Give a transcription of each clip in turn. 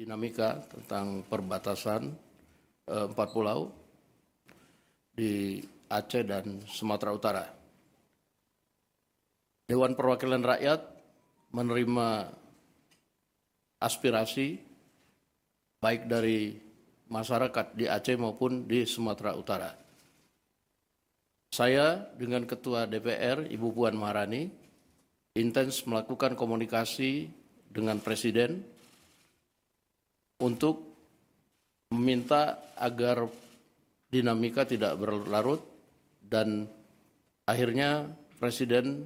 dinamika tentang perbatasan 4 pulau di Aceh dan Sumatera Utara. Dewan Perwakilan Rakyat menerima aspirasi baik dari masyarakat di Aceh maupun di Sumatera Utara. Saya dengan Ketua DPR, Ibu Puan Maharani, intens melakukan komunikasi dengan Presiden untuk meminta agar dinamika tidak berlarut dan akhirnya Presiden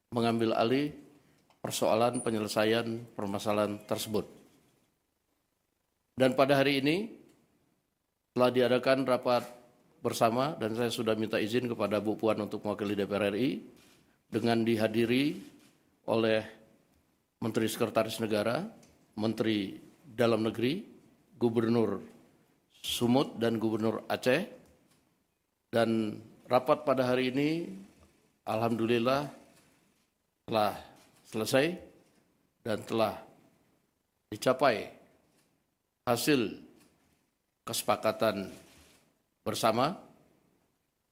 mengambil alih persoalan penyelesaian permasalahan tersebut. Dan pada hari ini telah diadakan rapat bersama dan saya sudah minta izin kepada Bu Puan untuk mewakili DPR RI dengan dihadiri oleh Menteri Sekretaris Negara, Menteri Dalam Negeri, Gubernur Sumut dan Gubernur Aceh. Dan rapat pada hari ini alhamdulillah telah selesai dan telah dicapai hasil kesepakatan bersama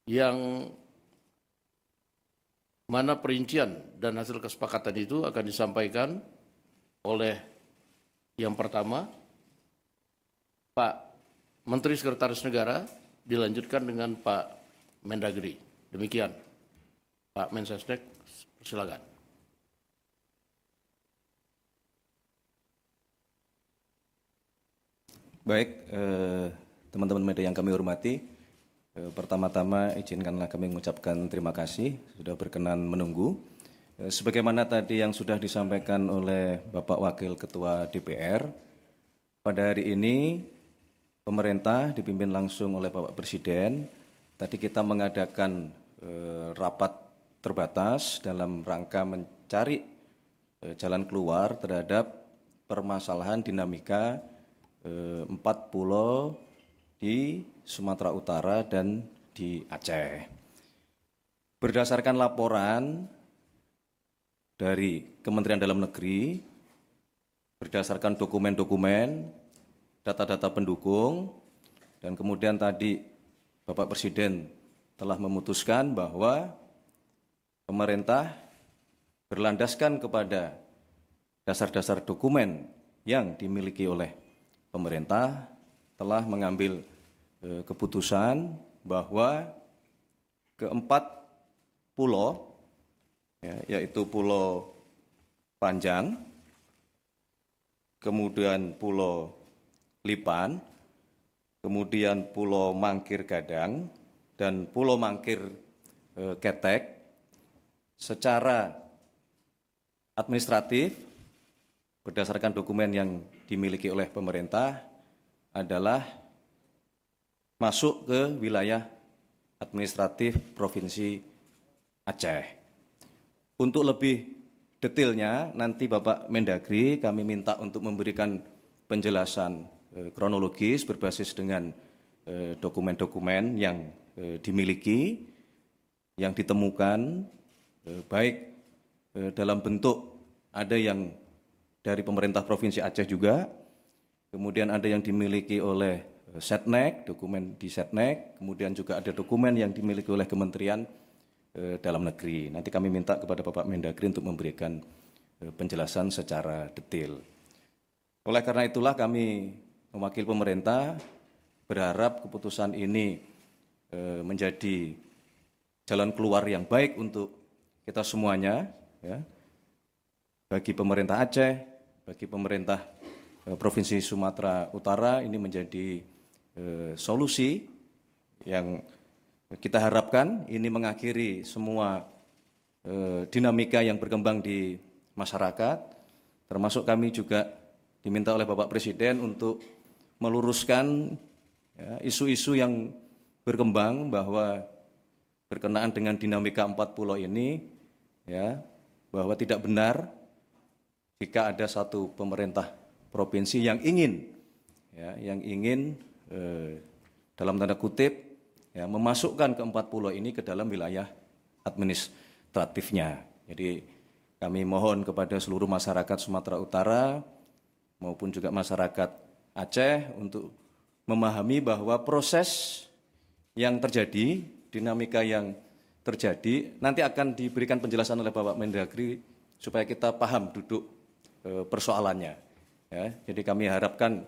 yang mana perincian dan hasil kesepakatan itu akan disampaikan oleh yang pertama Pak Menteri Sekretaris Negara, dilanjutkan dengan Pak Mendagri. Demikian, Pak Mensesnek, silakan. Baik, teman-teman media yang kami hormati, pertama-tama izinkanlah kami mengucapkan terima kasih sudah berkenan menunggu. Sebagaimana tadi yang sudah disampaikan oleh Bapak Wakil Ketua DPR, pada hari ini pemerintah dipimpin langsung oleh Bapak Presiden. Tadi kita mengadakan rapat terbatas dalam rangka mencari jalan keluar terhadap permasalahan dinamika 4 pulau di Sumatera Utara dan di Aceh. Berdasarkan laporan dari Kementerian Dalam Negeri, berdasarkan dokumen-dokumen, data-data pendukung, dan kemudian tadi Bapak Presiden telah memutuskan bahwa pemerintah berlandaskan kepada dasar-dasar dokumen yang dimiliki oleh pemerintah telah mengambil keputusan bahwa keempat pulau, yaitu Pulau Panjang, kemudian Pulau Lipan, kemudian Pulau Mangkir Gadang, dan Pulau Mangkir Ketek, secara administratif berdasarkan dokumen yang dimiliki oleh pemerintah adalah masuk ke wilayah administratif Provinsi Aceh. Untuk lebih detailnya, nanti Bapak Mendagri kami minta untuk memberikan penjelasan kronologis berbasis dengan dokumen-dokumen yang dimiliki, yang ditemukan, baik dalam bentuk ada yang dari pemerintah Provinsi Aceh juga, kemudian ada yang dimiliki oleh Setnek, dokumen di Setnek, kemudian juga ada dokumen yang dimiliki oleh Kementerian Dalam Negeri. Nanti kami minta kepada Bapak Mendagri untuk memberikan penjelasan secara detail. Oleh karena itulah kami mewakili pemerintah berharap keputusan ini menjadi jalan keluar yang baik untuk kita semuanya, ya, bagi pemerintah Aceh, bagi pemerintah Provinsi Sumatera Utara. Ini menjadi solusi yang kita harapkan ini mengakhiri semua dinamika yang berkembang di masyarakat, termasuk kami juga diminta oleh Bapak Presiden untuk meluruskan isu-isu yang berkembang bahwa berkenaan dengan dinamika 4 pulau ini, ya, bahwa tidak benar jika ada satu pemerintah provinsi yang ingin, dalam tanda kutip, memasukkan ke 4 pulau ini ke dalam wilayah administratifnya. Jadi kami mohon kepada seluruh masyarakat Sumatera Utara maupun juga masyarakat Aceh untuk memahami bahwa proses yang terjadi, dinamika yang terjadi, nanti akan diberikan penjelasan oleh Bapak Mendagri supaya kita paham duduk persoalannya. Ya, jadi kami harapkan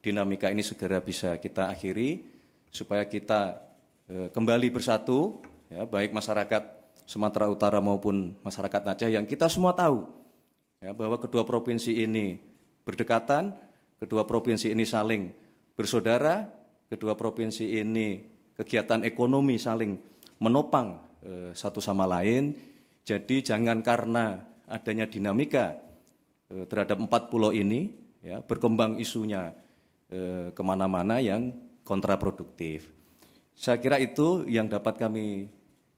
dinamika ini segera bisa kita akhiri supaya kita kembali bersatu, ya, baik masyarakat Sumatera Utara maupun masyarakat Aceh yang kita semua tahu, ya, bahwa kedua provinsi ini berdekatan, kedua provinsi ini saling bersaudara, kedua provinsi ini kegiatan ekonomi saling menopang satu sama lain. Jadi jangan karena adanya dinamika terhadap 4 pulau ini, ya, berkembang isunya kemana-mana yang kontraproduktif. Saya kira itu yang dapat kami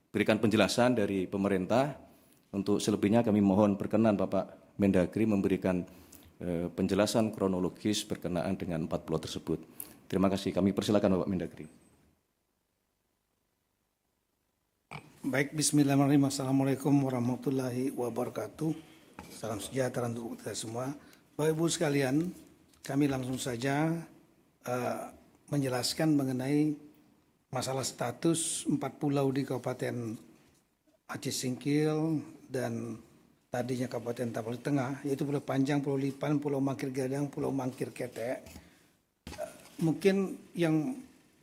berikan penjelasan dari pemerintah. Untuk selebihnya kami mohon berkenan Bapak Mendagri memberikan penjelasan kronologis berkenaan dengan 4 pulau tersebut. Terima kasih. Kami persilakan Bapak Mendagri. Baik, bismillahirrahmanirrahim. Assalamualaikum warahmatullahi wabarakatuh. Salam sejahtera untuk kita semua. Bapak Ibu sekalian, kami langsung saja menjelaskan mengenai masalah status 4 pulau di Kabupaten Aceh Singkil dan tadinya Kabupaten Tapal Tengah, yaitu Pulau Panjang, Pulau Lipan, Pulau Mangkir Gadang, Pulau Mangkir Ketek. Mungkin yang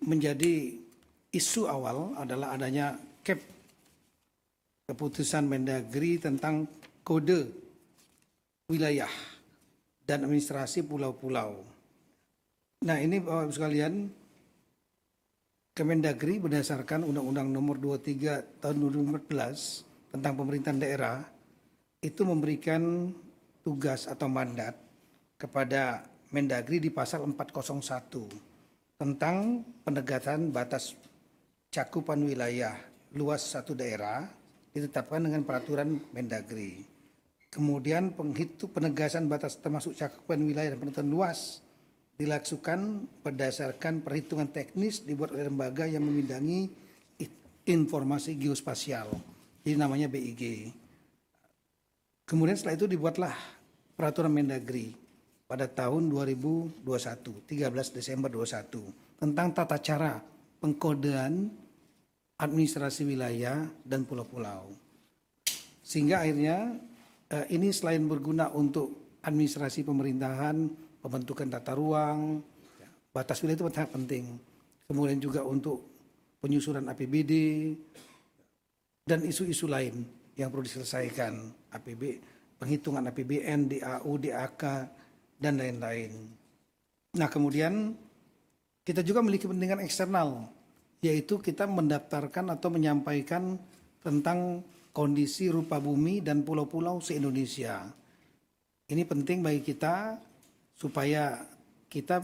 menjadi isu awal adalah adanya keputusan Mendagri tentang kode wilayah dan administrasi pulau-pulau. Nah, ini Bapak Ibu sekalian, Kemendagri berdasarkan Undang-Undang Nomor 23 Tahun 2014 tentang pemerintahan daerah itu memberikan tugas atau mandat kepada Mendagri di pasal 401 tentang penegasan batas cakupan wilayah luas satu daerah ditetapkan dengan peraturan Mendagri. Kemudian penegasan batas termasuk cakupan wilayah dan penentuan luas dilakukan berdasarkan perhitungan teknis dibuat oleh lembaga yang membidangi informasi geospasial, jadi namanya BIG. Kemudian setelah itu dibuatlah peraturan Mendagri pada tahun 2021, 13 Desember 2021, tentang tata cara pengkodean administrasi wilayah dan pulau-pulau. Sehingga akhirnya ini selain berguna untuk administrasi pemerintahan, pembentukan tata ruang, batas wilayah itu sangat penting. Kemudian juga untuk penyusunan APBD dan isu-isu lain yang perlu diselesaikan, penghitungan APBN, DAU, DAK, dan lain-lain. Nah, kemudian kita juga memiliki kepentingan eksternal, yaitu kita mendaftarkan atau menyampaikan tentang kondisi rupa bumi dan pulau-pulau se-Indonesia. Ini penting bagi kita supaya kita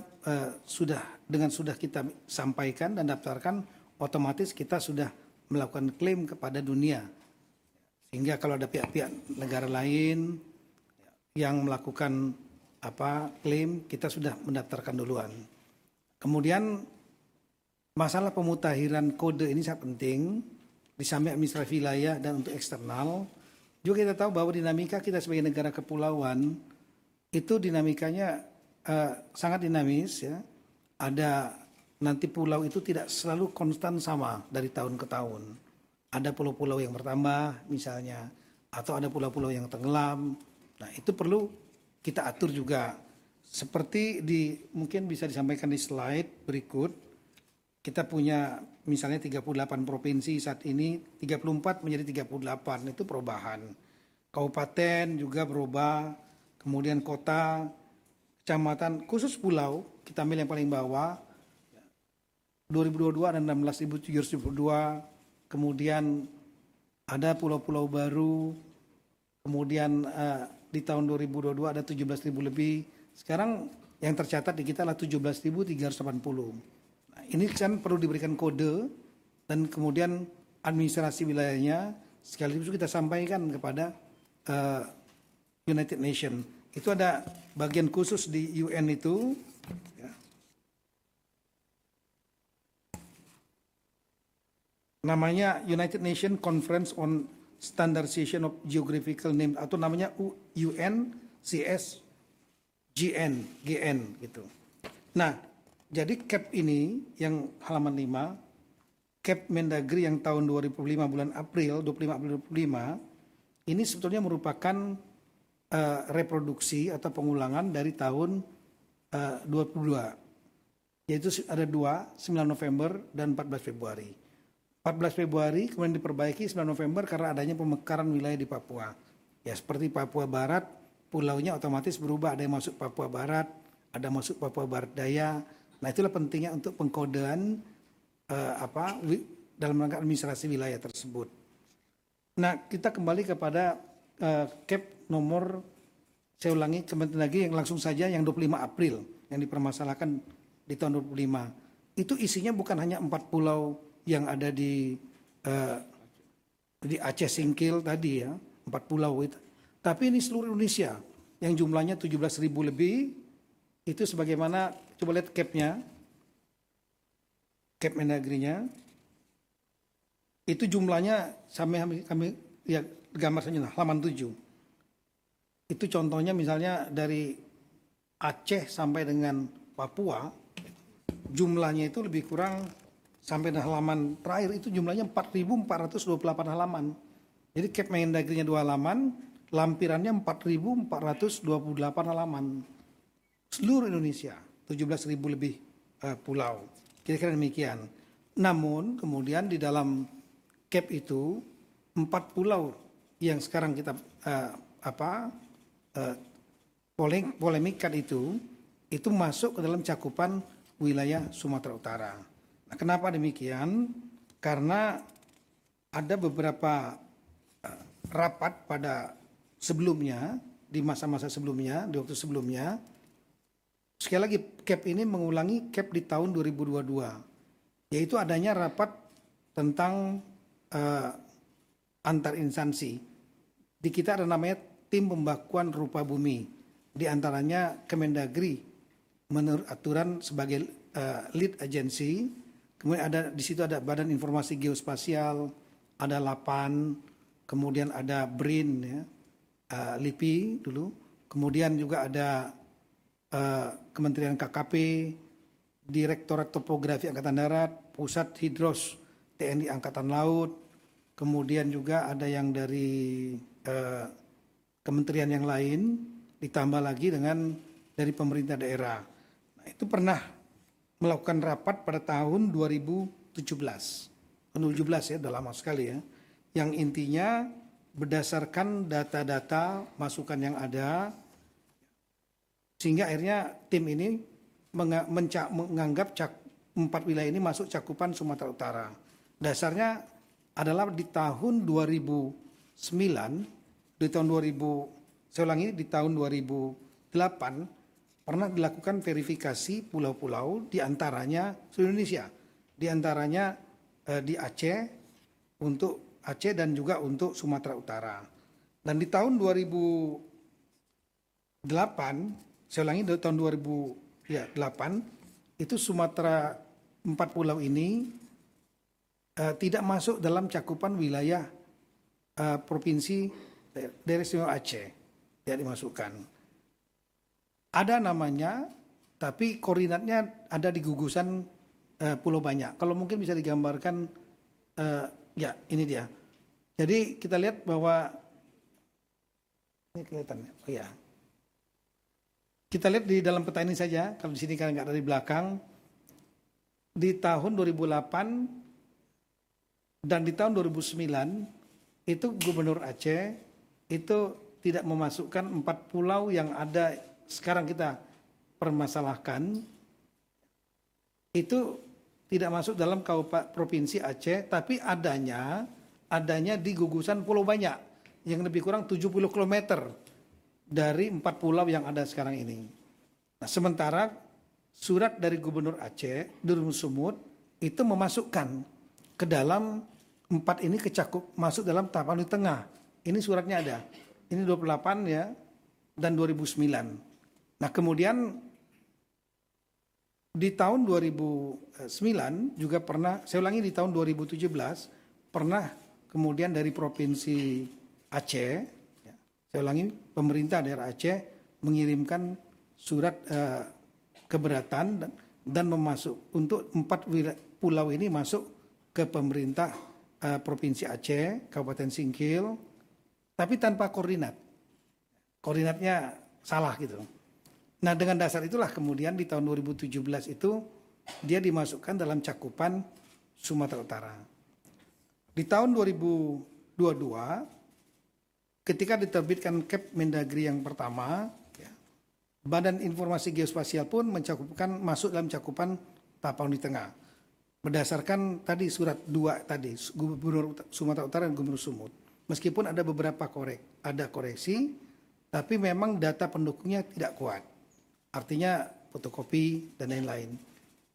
sudah kita sampaikan dan daftarkan, otomatis kita sudah melakukan klaim kepada dunia. Sehingga kalau ada pihak-pihak negara lain yang melakukan klaim, kita sudah mendaftarkan duluan. Kemudian masalah pemutakhiran kode ini sangat penting di samping administrasi wilayah dan untuk eksternal. Juga kita tahu bahwa dinamika kita sebagai negara kepulauan itu dinamikanya sangat dinamis, ya. Ada nanti pulau itu tidak selalu konstan sama dari tahun ke tahun. Ada pulau-pulau yang bertambah misalnya, atau ada pulau-pulau yang tenggelam. Nah, itu perlu kita atur juga. Seperti mungkin bisa disampaikan di slide berikut. Kita punya misalnya 38 provinsi saat ini, 34 menjadi 38, itu perubahan. Kabupaten juga berubah, kemudian kota, kecamatan, khusus pulau, kita ambil yang paling bawah, 2022 ada 16.702, kemudian ada pulau-pulau baru, kemudian di tahun 2022 ada 17.000 lebih, sekarang yang tercatat di kita adalah 17.380. Nah, ini kan perlu diberikan kode dan kemudian administrasi wilayahnya sekaligus kita sampaikan kepada United Nations. Itu ada bagian khusus di UN itu, ya. Namanya United Nations Conference on Standardization of Geographical Names atau namanya UNCS GN gitu. Nah, jadi CAP ini yang halaman 5, CAP Mendagri yang tahun 2005 bulan April, 25 April 2005, ini sebetulnya merupakan reproduksi atau pengulangan dari tahun 22. Yaitu ada 9 November dan 14 Februari. 14 Februari kemudian diperbaiki 9 November karena adanya pemekaran wilayah di Papua. Ya seperti Papua Barat, pulaunya otomatis berubah, ada yang masuk Papua Barat, ada masuk Papua Barat Daya. Nah itulah pentingnya untuk pengkodean dalam rangka administrasi wilayah tersebut. Nah kita kembali kepada CAP nomor, saya ulangi kembali lagi yang langsung saja yang 25 April yang dipermasalahkan di tahun 25. Itu isinya bukan hanya 4 pulau yang ada di Aceh Singkil tadi ya, 4 pulau itu. Tapi ini seluruh Indonesia yang jumlahnya 17.000 lebih. Itu sebagaimana, coba lihat CAP-nya, CAP Mendagri-nya. Itu jumlahnya sampai kami ya gambar saja halaman 7. Itu contohnya misalnya dari Aceh sampai dengan Papua, jumlahnya itu lebih kurang sampai halaman terakhir itu jumlahnya 4.428 halaman. Jadi CAP Mendagri-nya 2 halaman, lampirannya 4.428 halaman. Seluruh Indonesia, 17.000 lebih pulau. Kira-kira demikian. Namun kemudian di dalam CAP itu 4 pulau yang sekarang kita polemikkan itu masuk ke dalam cakupan wilayah Sumatera Utara. Nah, kenapa demikian? Karena ada beberapa rapat pada sebelumnya, di masa-masa sebelumnya, di waktu sebelumnya. Sekali lagi CAP ini mengulangi CAP di tahun 2022, yaitu adanya rapat tentang antar instansi. Di kita ada namanya tim pembakuan rupa bumi, di antaranya Kemendagri menurut aturan sebagai lead agency. Kemudian ada di situ ada Badan Informasi Geospasial, ada LAPAN, kemudian ada BRIN, ya, LIPI dulu, kemudian juga ada Kementerian KKP, Direktorat Topografi Angkatan Darat, Pusat Hidros TNI Angkatan Laut, kemudian juga ada yang dari kementerian yang lain, ditambah lagi dengan dari pemerintah daerah. Nah, itu pernah melakukan rapat pada tahun 2017. 2017 ya, udah lama sekali ya. Yang intinya berdasarkan data-data masukan yang ada, sehingga akhirnya tim ini menganggap 4 wilayah ini masuk cakupan Sumatera Utara. Dasarnya adalah di tahun 2009, di tahun 2000, saya ulangi, di tahun 2008 pernah dilakukan verifikasi pulau-pulau di antaranya seluruh Indonesia, di antaranya di Aceh, untuk Aceh dan juga untuk Sumatera Utara. Dan di tahun 2008, saya ulangi, di tahun 2008 itu Sumatera 4 pulau ini tidak masuk dalam cakupan wilayah provinsi daerah istimewa Aceh, tidak dimasukkan. Ada namanya, tapi koordinatnya ada di gugusan Pulau Banyak. Kalau mungkin bisa digambarkan, ya ini dia. Jadi kita lihat bahwa ini kelihatan, oh ya. Kita lihat di dalam peta ini saja, kalau di sini kan nggak ada di belakang. Di tahun 2008 dan di tahun 2009 itu Gubernur Aceh itu tidak memasukkan 4 pulau yang ada sekarang kita permasalahkan, itu tidak masuk dalam Kabupaten Provinsi Aceh, tapi adanya di gugusan Pulau Banyak yang lebih kurang 70 km dari 4 pulau yang ada sekarang ini. Nah, sementara surat dari Gubernur Aceh, Nurul Sumut, itu memasukkan ke dalam 4 ini masuk dalam tahapan di tengah. Ini suratnya ada. Ini 28 ya, dan 2009. Nah, kemudian di tahun 2009 juga pernah, saya ulangi, di tahun 2017 pernah kemudian dari Provinsi Aceh, ya, saya ulangi, pemerintah daerah Aceh mengirimkan surat keberatan dan memasuk untuk 4 pulau ini masuk ke pemerintah Provinsi Aceh, Kabupaten Singkil, tapi tanpa koordinat. Koordinatnya salah gitu. Nah, dengan dasar itulah kemudian di tahun 2017 itu dia dimasukkan dalam cakupan Sumatera Utara. Di tahun 2022 ketika diterbitkan Kep Mendagri yang pertama, ya, Badan Informasi Geospasial pun masuk dalam cakupan Tapanuli Tengah. Berdasarkan tadi surat 2 tadi, Gubernur Sumatera Utara dan Gubernur Sumut. Meskipun ada beberapa koreksi, tapi memang data pendukungnya tidak kuat. Artinya fotokopi dan lain-lain.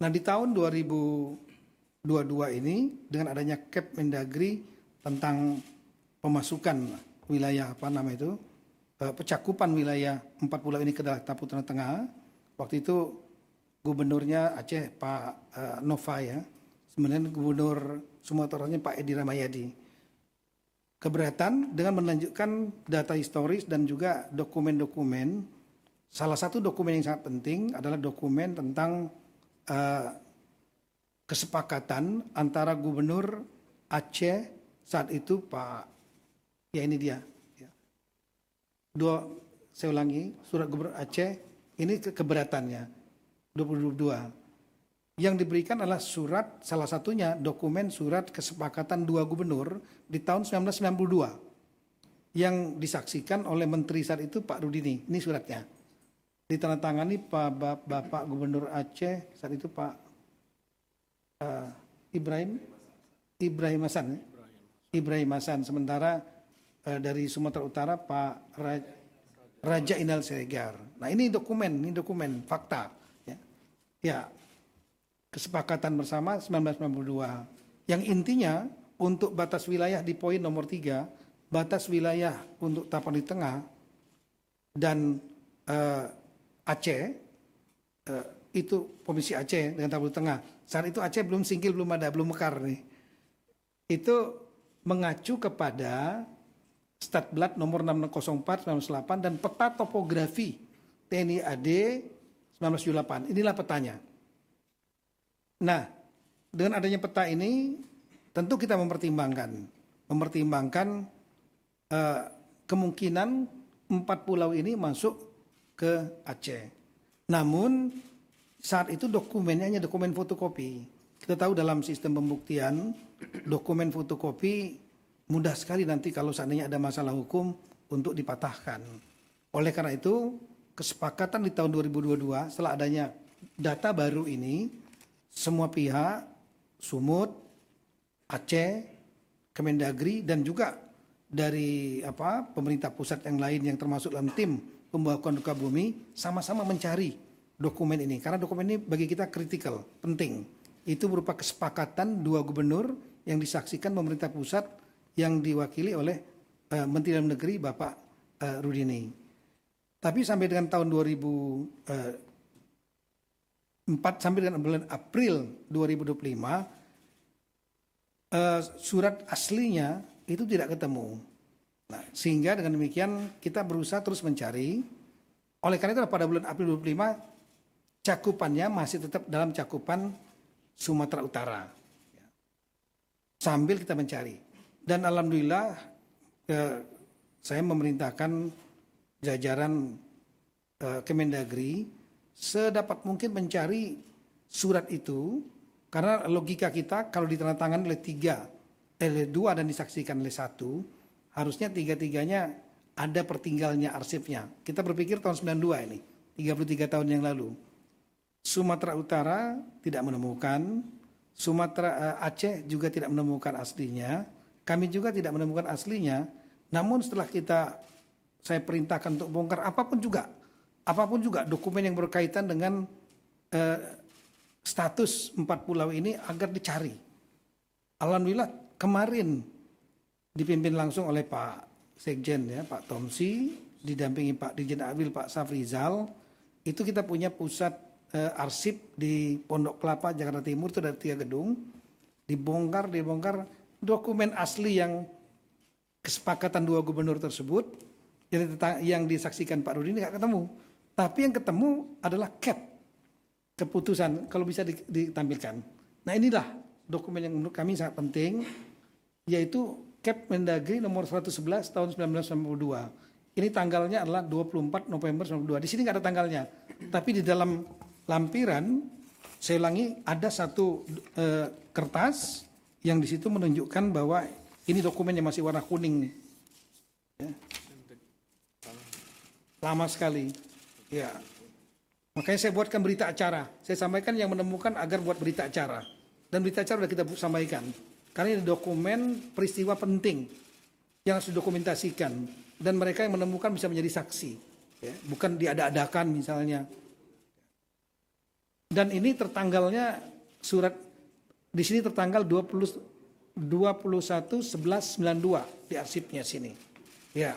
Nah, di tahun 2022 ini dengan adanya Kep Mendagri tentang pemasukan wilayah pencakupan wilayah 4 pulau ini ke dalam Tapanuli Tengah. Waktu itu Gubernurnya Aceh Pak Nova ya. Sebenarnya Gubernur Sumatera Utara Pak Edi Ramayadi. Keberatan dengan menunjukkan data historis dan juga dokumen-dokumen. Salah satu dokumen yang sangat penting adalah dokumen tentang kesepakatan antara Gubernur Aceh saat itu Pak, ya ini dia. Ya. Saya ulangi, surat Gubernur Aceh ini keberatannya 2022. Yang diberikan adalah surat, salah satunya dokumen surat kesepakatan 2 gubernur di tahun 1992 yang disaksikan oleh Menteri saat itu Pak Rudini. Ini suratnya. Ditandatangani Bapak Gubernur Aceh saat itu Pak Ibrahim Hasan. Ibrahim Hasan. Sementara dari Sumatera Utara Pak Raja Inal Siregar. Nah, ini dokumen fakta. Ya. Kesepakatan bersama 1992 yang intinya untuk batas wilayah di poin nomor 3, batas wilayah untuk Tapanuli Tengah dan Aceh, itu Provinsi Aceh dengan Tapanuli Tengah. Saat itu Aceh belum Singkil, belum mekar nih. Itu mengacu kepada Statblad nomor 604 1998 dan peta topografi TNI AD 1978. Inilah petanya. Nah, dengan adanya peta ini tentu kita mempertimbangkan kemungkinan 4 pulau ini masuk ke Aceh. Namun saat itu dokumennya hanya dokumen fotokopi. Kita tahu dalam sistem pembuktian dokumen fotokopi mudah sekali nanti kalau seandainya ada masalah hukum untuk dipatahkan. Oleh karena itu kesepakatan di tahun 2022 setelah adanya data baru ini, semua pihak, Sumut, Aceh, Kemendagri dan juga dari pemerintah pusat yang lain yang termasuk dalam tim pembawa konduka bumi sama-sama mencari dokumen ini karena dokumen ini bagi kita kritikal, penting. Itu berupa kesepakatan 2 gubernur yang disaksikan pemerintah pusat yang diwakili oleh Menteri Dalam Negeri Bapak Rudini. Tapi sampai dengan tahun 2004 sampai dengan bulan April 2025 surat aslinya itu tidak ketemu. Nah, sehingga dengan demikian kita berusaha terus mencari. Oleh karena itu pada bulan April 2025 cakupannya masih tetap dalam cakupan Sumatera Utara. Sambil kita mencari. Dan alhamdulillah saya memerintahkan jajaran Kemendagri sedapat mungkin mencari surat itu karena logika kita kalau ditandatangani oleh 2 dan disaksikan oleh 1 harusnya 3-3-nya ada pertinggalnya arsipnya. Kita berpikir tahun 92 ini 33 tahun yang lalu. Sumatera Utara tidak menemukan, Aceh juga tidak menemukan aslinya, kami juga tidak menemukan aslinya. Namun setelah saya perintahkan untuk bongkar apapun juga dokumen yang berkaitan dengan status 4 pulau ini agar dicari. Alhamdulillah kemarin dipimpin langsung oleh Pak Sekjen ya, Pak Tomsi, didampingi Pak Dirjen Abil Pak Safrizal. Itu kita punya pusat arsip di Pondok Kelapa Jakarta Timur itu ada 3 gedung. Dibongkar dokumen asli yang kesepakatan 2 gubernur tersebut yang disaksikan Pak Rudi ini nggak ketemu. Tapi yang ketemu adalah cap keputusan, kalau bisa ditampilkan. Nah inilah dokumen yang menurut kami sangat penting, yaitu Cap Mendagri nomor 111 tahun 1992. Ini tanggalnya adalah 24 November 1992. Di sini nggak ada tanggalnya, tapi di dalam lampiran, saya ulangi, ada satu kertas yang di situ menunjukkan bahwa ini dokumen yang masih warna kuning. Ya. Lama sekali. Ya. Makanya saya buatkan berita acara. Saya sampaikan yang menemukan agar buat berita acara. Dan berita acara sudah kita sampaikan. Karena ini dokumen peristiwa penting yang harus didokumentasikan. Dan mereka yang menemukan bisa menjadi saksi. Ya. Bukan diada-adakan misalnya. Dan ini tertanggalnya surat di sini tertanggal 21/11/92 di arsipnya sini. Ya.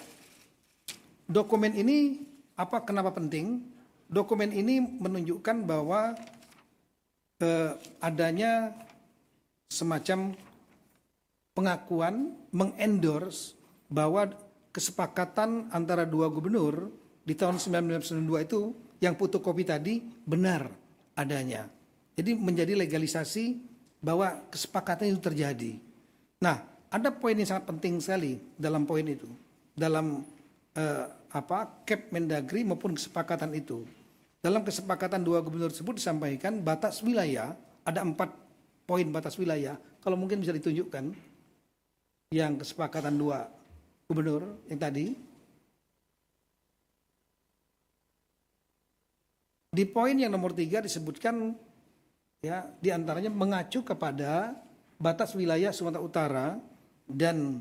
Dokumen ini kenapa penting? Dokumen ini menunjukkan bahwa adanya semacam pengakuan, mengendorse bahwa kesepakatan antara dua gubernur di tahun 1992 itu yang fotokopi tadi benar adanya. Jadi menjadi legalisasi bahwa kesepakatan itu terjadi. Nah, ada poin yang sangat penting sekali dalam poin itu, dalam Cap Mendagri maupun kesepakatan itu. Dalam kesepakatan dua gubernur tersebut disampaikan batas wilayah, ada 4 poin batas wilayah. Kalau mungkin bisa ditunjukkan yang kesepakatan dua gubernur yang tadi. Di poin yang nomor 3 disebutkan ya diantaranya mengacu kepada batas wilayah Sumatera Utara dan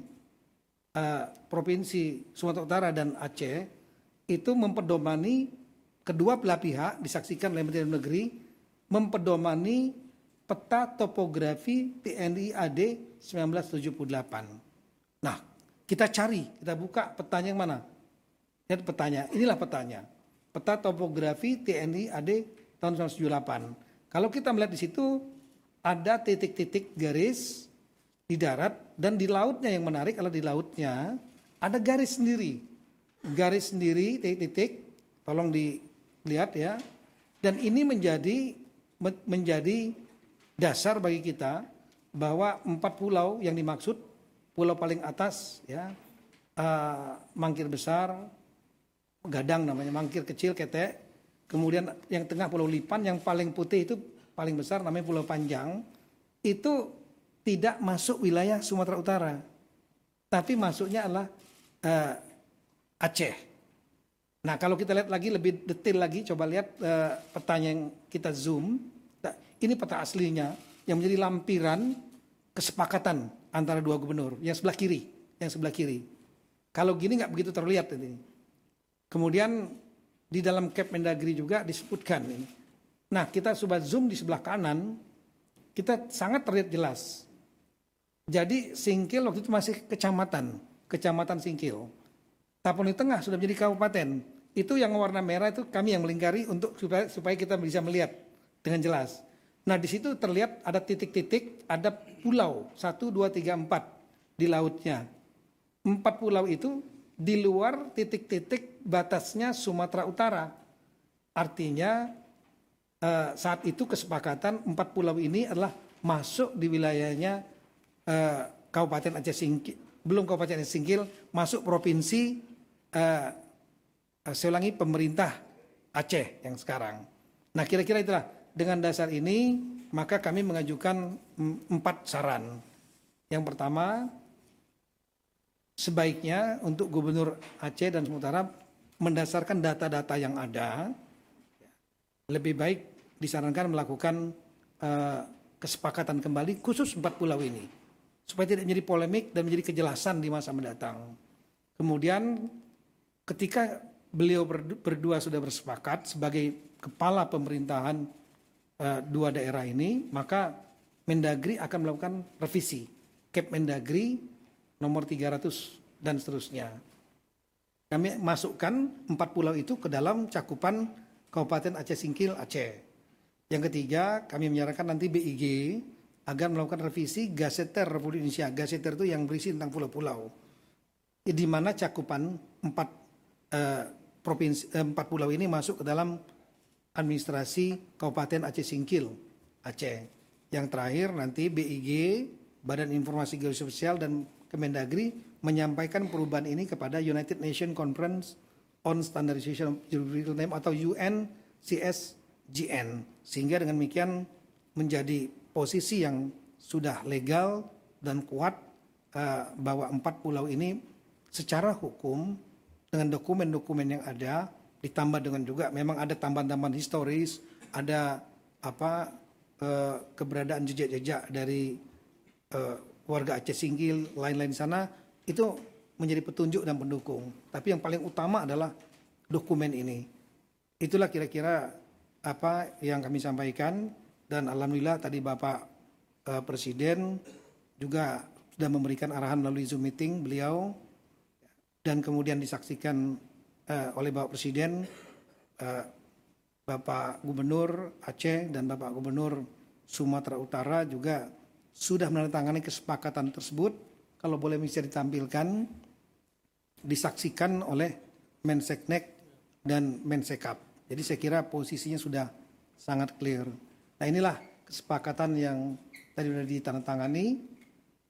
Provinsi Sumatera Utara dan Aceh itu mempedomani kedua belah pihak disaksikan oleh Menteri Dalam Negeri mempedomani peta topografi TNI AD 1978. Nah, kita buka petanya yang mana? Lihat petanya, inilah petanya. Peta topografi TNI AD tahun 1978. Kalau kita melihat di situ ada titik-titik garis di darat dan di lautnya, yang menarik adalah di lautnya ada garis sendiri. Garis sendiri, titik-titik, tolong dilihat ya. Dan ini menjadi dasar bagi kita bahwa 4 pulau yang dimaksud, pulau paling atas ya, Mangkir Besar, Gadang namanya, Mangkir Kecil, Ketek, kemudian yang tengah Pulau Lipan, yang paling putih itu paling besar namanya Pulau Panjang, itu tidak masuk wilayah Sumatera Utara, tapi masuknya adalah Aceh. Nah kalau kita lihat lagi lebih detail lagi, coba lihat petanya yang kita zoom. Nah, ini peta aslinya yang menjadi lampiran kesepakatan antara dua gubernur yang sebelah kiri. Kalau gini nggak begitu terlihat ini. Kemudian di dalam Cap Mendagri juga disebutkan ini. Nah kita coba zoom di sebelah kanan, kita sangat terlihat jelas. Jadi Singkil waktu itu masih kecamatan Singkil. Tapon di tengah sudah menjadi kabupaten. Itu yang warna merah itu kami yang melingkari untuk supaya kita bisa melihat dengan jelas. Nah di situ terlihat ada titik-titik, ada pulau 1, 2, 3, 4 di lautnya. 4 pulau itu di luar titik-titik batasnya Sumatera Utara. Artinya saat itu kesepakatan 4 pulau ini adalah masuk di wilayahnya Kabupaten Aceh Singkil, belum Kabupaten Aceh Singkil, masuk provinsi saya ulangi pemerintah Aceh yang sekarang. Nah kira-kira itulah, dengan dasar ini maka kami mengajukan 4 saran. Yang pertama, sebaiknya untuk Gubernur Aceh dan Sumatera mendasarkan data-data yang ada, lebih baik disarankan melakukan kesepakatan kembali khusus 4 pulau ini, supaya tidak menjadi polemik dan menjadi kejelasan di masa mendatang. Kemudian ketika beliau berdua sudah bersepakat sebagai kepala pemerintahan dua daerah ini, maka Mendagri akan melakukan revisi Cap Mendagri nomor 300 dan seterusnya. Kami masukkan 4 pulau itu ke dalam cakupan Kabupaten Aceh Singkil Aceh. Yang ketiga, kami menyarankan nanti BIG agar melakukan revisi Gaseter Republik Indonesia. Gaseter itu yang berisi tentang pulau-pulau, di mana cakupan 4 empat pulau ini masuk ke dalam administrasi Kabupaten Aceh Singkil, Aceh. Yang terakhir nanti BIG, Badan Informasi Geososial dan Kemendagri menyampaikan perubahan ini kepada United Nations Conference on Standardization of Geographical Name atau UNCSGN, sehingga dengan demikian menjadi posisi yang sudah legal dan kuat bahwa empat pulau ini secara hukum dengan dokumen-dokumen yang ada, ditambah dengan juga memang ada tambahan-tambahan historis, ada keberadaan jejak-jejak dari warga Aceh Singkil, lain-lain sana, itu menjadi petunjuk dan pendukung. Tapi yang paling utama adalah dokumen ini. Itulah kira-kira apa yang kami sampaikan, dan alhamdulillah tadi Bapak Presiden juga sudah memberikan arahan melalui Zoom meeting beliau, dan kemudian disaksikan oleh Bapak Presiden, Bapak Gubernur Aceh dan Bapak Gubernur Sumatera Utara juga sudah menandatangani kesepakatan tersebut. Kalau boleh bisa ditampilkan, disaksikan oleh Menseknek dan Mensekap. Jadi saya kira posisinya sudah sangat clear. Nah, inilah kesepakatan yang tadi sudah ditandatangani.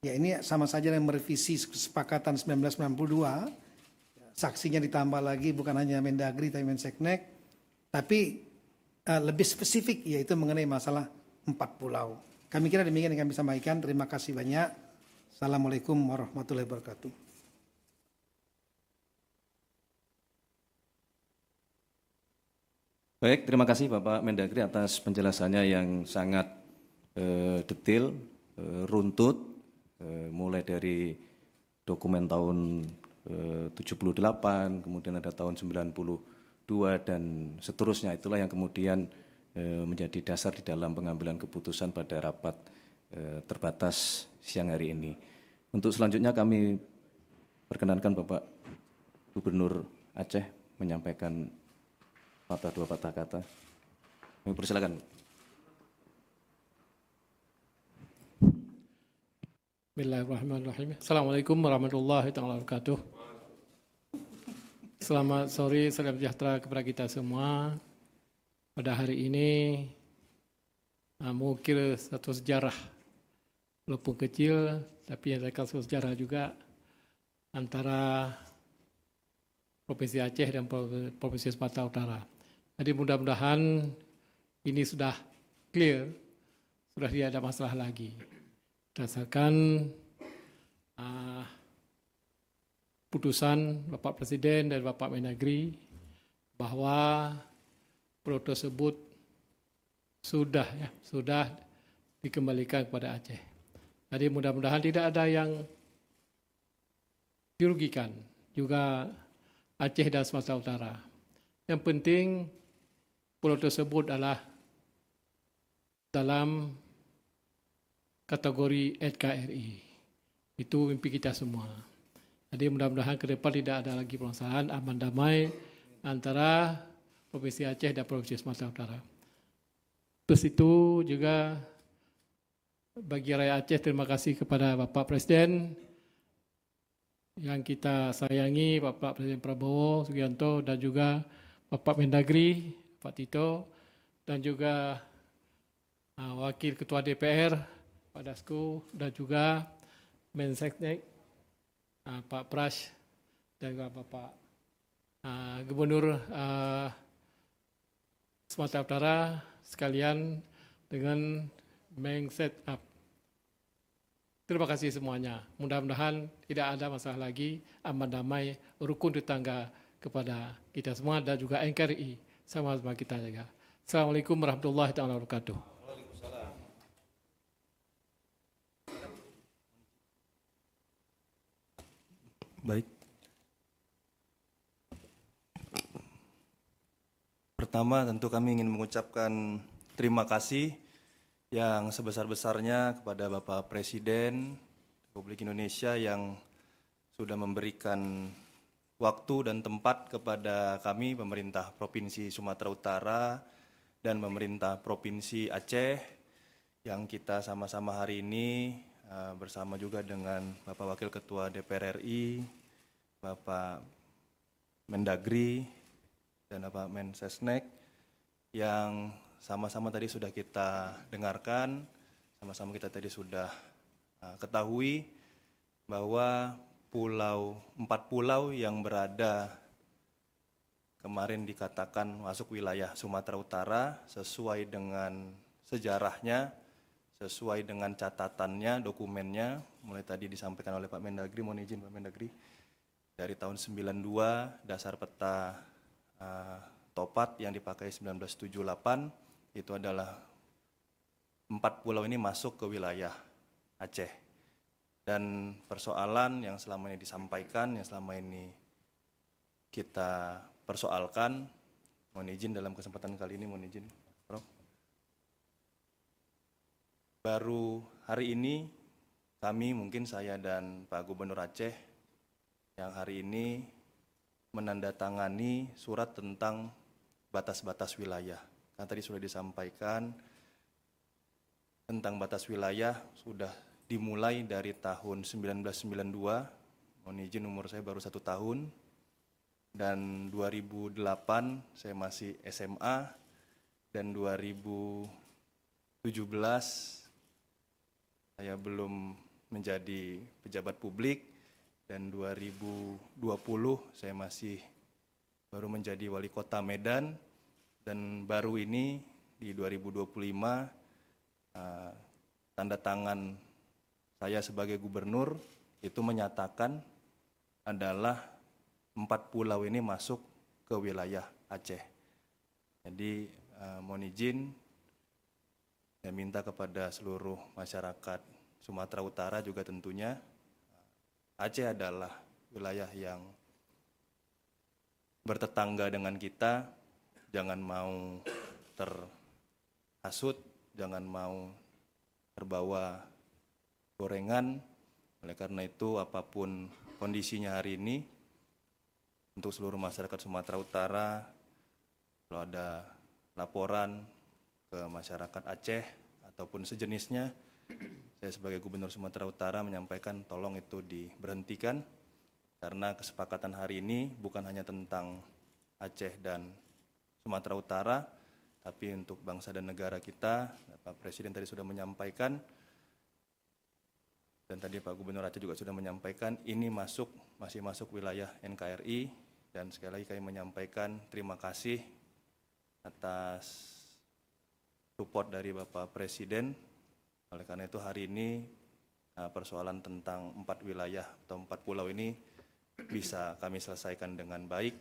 Ya, ini sama saja dengan merevisi kesepakatan 1992. Saksinya ditambah lagi, bukan hanya Mendagri tapi Menseknek, tapi lebih spesifik, yaitu mengenai masalah empat pulau. Kami kira demikian yang kami sampaikan. Terima kasih banyak. Assalamualaikum warahmatullahi wabarakatuh. Baik, terima kasih Bapak Mendagri atas penjelasannya yang sangat detail, runtut, mulai dari dokumen tahun 78, kemudian ada tahun 92 dan seterusnya. Itulah yang kemudian menjadi dasar di dalam pengambilan keputusan pada rapat terbatas siang hari ini. Untuk selanjutnya kami perkenankan Bapak Gubernur Aceh menyampaikan dua patah kata. Kami persilakan. Bismillahirrahmanirrahim. Assalamualaikum warahmatullahi wabarakatuh. Selamat sore, salam sejahtera kepada kita semua. Pada hari ini mengukir satu sejarah, walaupun kecil, tapi ada satu sejarah juga antara Provinsi Aceh dan Provinsi Sumatera Utara. Jadi mudah-mudahan ini sudah clear, sudah tidak ada masalah lagi. Berdasarkan putusan Bapak Presiden dan Bapak Mendagri bahwa pulau tersebut sudah dikembalikan kepada Aceh. Jadi mudah-mudahan tidak ada yang dirugikan, juga Aceh dan Sumatera Utara. Yang penting pulau tersebut adalah dalam kategori NKRI. Itu mimpi kita semua. Jadi mudah-mudahan ke depan tidak ada lagi permasalahan, aman damai antara Provinsi Aceh dan Provinsi Sumatera Utara. Terus itu juga bagi rakyat Aceh, terima kasih kepada Bapak Presiden yang kita sayangi, Bapak Presiden Prabowo Subianto, dan juga Bapak Mendagri, Pak Tito, dan juga Wakil Ketua DPR, Pak Dasko, dan juga Menseknek, Pak Pras, dan juga Bapak Gubernur Sumatera Utara sekalian dengan Mensekap. Terima kasih semuanya. Mudah-mudahan tidak ada masalah lagi, aman damai, rukun tetangga kepada kita semua dan juga NKRI sama-sama kita jaga. Assalamualaikum warahmatullahi wabarakatuh. Baik. Pertama tentu kami ingin mengucapkan terima kasih yang sebesar-besarnya kepada Bapak Presiden Republik Indonesia yang sudah memberikan waktu dan tempat kepada kami, pemerintah Provinsi Sumatera Utara dan pemerintah Provinsi Aceh, yang kita sama-sama hari ini bersama juga dengan Bapak Wakil Ketua DPR RI, Bapak Mendagri, dan Bapak Mensesnek yang sama-sama tadi sudah kita dengarkan, sama-sama kita tadi sudah ketahui bahwa 4 pulau yang berada kemarin dikatakan masuk wilayah Sumatera Utara sesuai dengan sejarahnya, sesuai dengan catatannya, dokumennya, mulai tadi disampaikan oleh Pak Mendagri, mohon izin Pak Mendagri, dari tahun 92, dasar peta Topat yang dipakai 1978, itu adalah 4 pulau ini masuk ke wilayah Aceh. Dan persoalan yang selama ini disampaikan, yang selama ini kita persoalkan, mohon izin dalam kesempatan kali ini, mohon izin, Prof. Baru hari ini kami, mungkin saya dan Pak Gubernur Aceh, yang hari ini menandatangani surat tentang batas-batas wilayah. Karena tadi sudah disampaikan tentang batas wilayah sudah dimulai dari tahun 1992, mohon izin umur saya baru 1 tahun, dan 2008 saya masih SMA, dan 2017 saya belum menjadi pejabat publik, dan 2020 saya masih baru menjadi wali kota Medan, dan baru ini di 2025 tanda tangan saya sebagai gubernur itu menyatakan adalah 4 pulau ini masuk ke wilayah Aceh. Jadi mohon izin, saya minta kepada seluruh masyarakat Sumatera Utara juga tentunya, Aceh adalah wilayah yang bertetangga dengan kita, jangan mau terhasut, jangan mau terbawa gorengan. Oleh karena itu, apapun kondisinya hari ini, untuk seluruh masyarakat Sumatera Utara, kalau ada laporan ke masyarakat Aceh ataupun sejenisnya, saya sebagai Gubernur Sumatera Utara menyampaikan tolong itu diberhentikan, karena kesepakatan hari ini bukan hanya tentang Aceh dan Sumatera Utara, tapi untuk bangsa dan negara kita. Pak Presiden tadi sudah menyampaikan, dan tadi Pak Gubernur Aceh juga sudah menyampaikan, ini masih masuk wilayah NKRI, dan sekali lagi kami menyampaikan terima kasih atas support dari Bapak Presiden. Oleh karena itu hari ini persoalan tentang 4 wilayah atau 4 pulau ini bisa kami selesaikan dengan baik,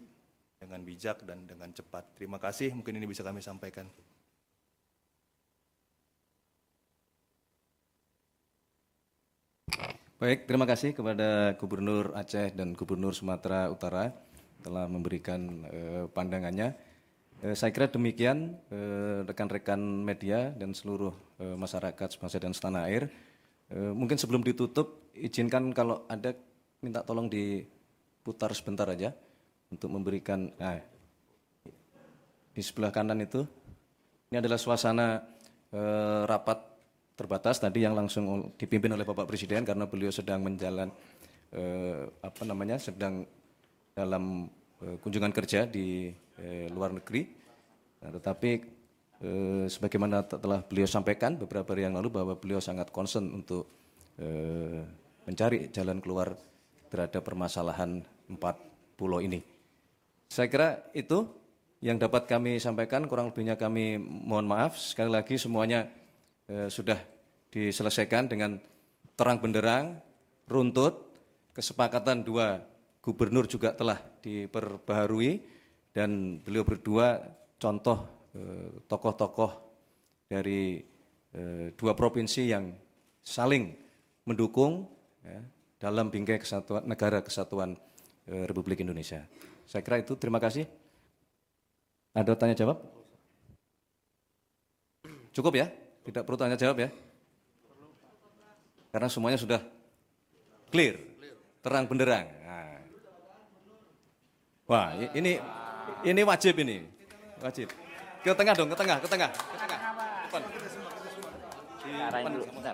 dengan bijak, dan dengan cepat. Terima kasih, mungkin ini bisa kami sampaikan. Baik, terima kasih kepada Gubernur Aceh dan Gubernur Sumatera Utara telah memberikan pandangannya. Saya kira demikian rekan-rekan media dan seluruh masyarakat sebangsa dan setanah air. Mungkin sebelum ditutup, izinkan kalau ada minta tolong diputar sebentar aja untuk memberikan, di sebelah kanan itu, ini adalah suasana rapat terbatas tadi yang langsung dipimpin oleh Bapak Presiden karena beliau sedang sedang dalam kunjungan kerja di luar negeri. Nah, tetapi sebagaimana telah beliau sampaikan beberapa hari yang lalu bahwa beliau sangat concern untuk mencari jalan keluar terhadap permasalahan 4 pulau ini. Saya kira itu yang dapat kami sampaikan, kurang lebihnya kami mohon maaf. Sekali lagi semuanya sudah diselesaikan dengan terang benderang, runtut, kesepakatan 2 gubernur juga telah diperbaharui, dan beliau berdua contoh tokoh-tokoh dari 2 provinsi yang saling mendukung dalam bingkai kesatuan negara kesatuan Republik Indonesia. Saya kira itu, terima kasih. Ada tanya jawab? Cukup ya? Tidak perlu tanya jawab ya? Karena semuanya sudah clear, terang benderang. Nah. Wah, ini wajib ini. Wajib. Ke tengah dong, ke tengah. Depan. Arahin dulu, bentar.